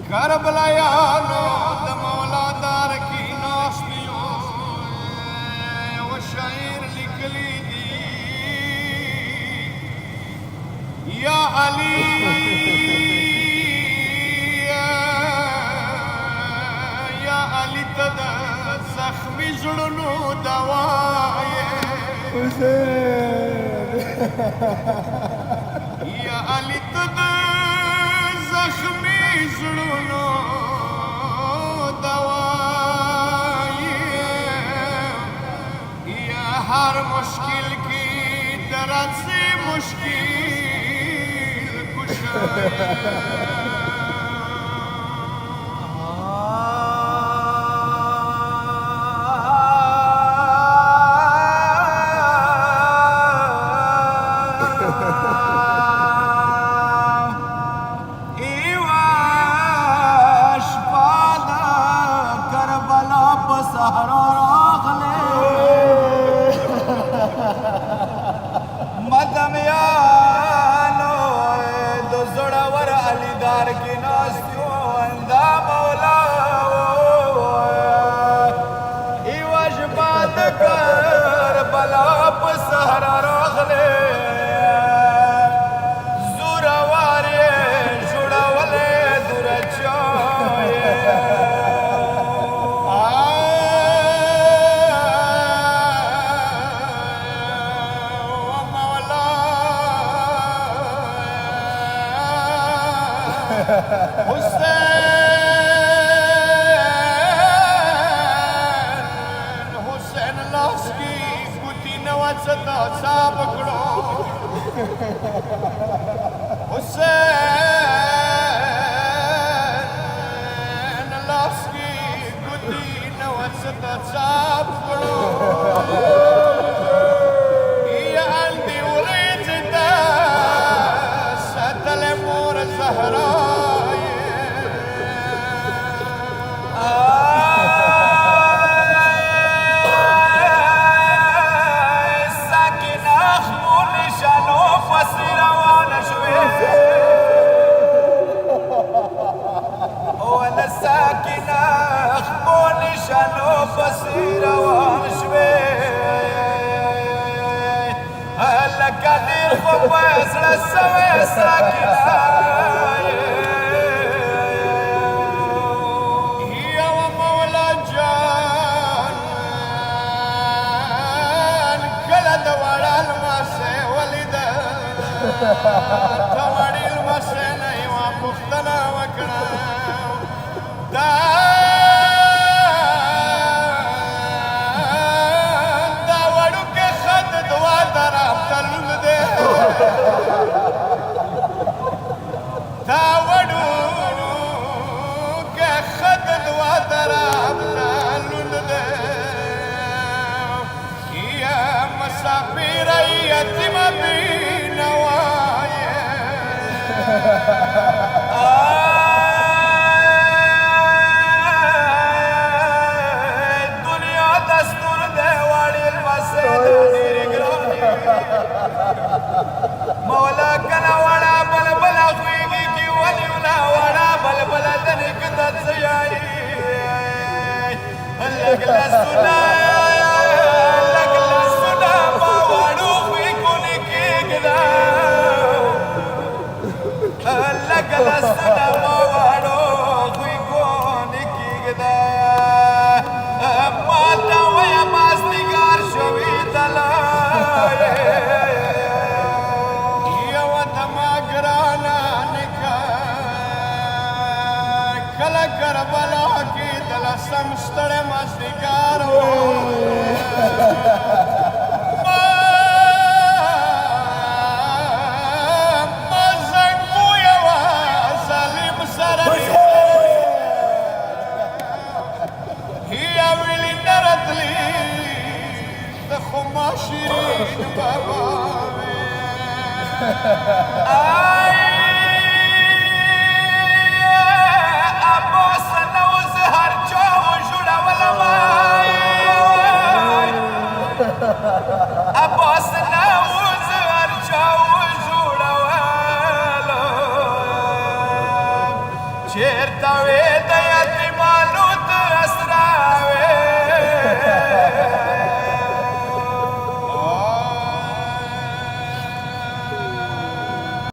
کربلا یانو د مولا دار کی ناشتیو و شاعر لیکلی دی یا علی یا علی تد زخمی زړونو دوا یا علی تد زخمی زړونو دوا یا هر مشکل کی درد سے مشکل کشا مدم یانو دو زړور علی دار کی ناستیو اندا مولا ایواش باد کر بلا په صحرا راغله زوروار جوړولې درچای حسین لاس کی گوتی نوازتا صاحب کڑو حسین لاس کی گوتی نوازتا صاحب کڑو یا اندی وریجتا ستل مور زہرا ساكنة أخبوني شانو بصيرة وامشوي هلا قدير خباز للسوي ساكنة هي ومولا جان كلا دوار المسي ولدا تواري المسي نيوا مختنا وكنا دا وړو کې خد دوا درام تلل دې دا وړو کې خد دوا درام تلل دې یا مسافر یتیم بینوایه مولا کلا وڑا بل بلا خویگی کی ولیونا وڑا بل بلا دنک دت سیائی لگلا سنا ما وڑو خوی کنی کی گدا لگلا سنا ما وڑو خوی کنی کی گدا ماتا ویا ماستیگار شوی دلائے کربلا کی دلسم ستړی مازدیګر ما زنګو یوه ظالم سره هیه ویلي نه راتلي د خما شیرین بابا Abbas now was a child. شير طويل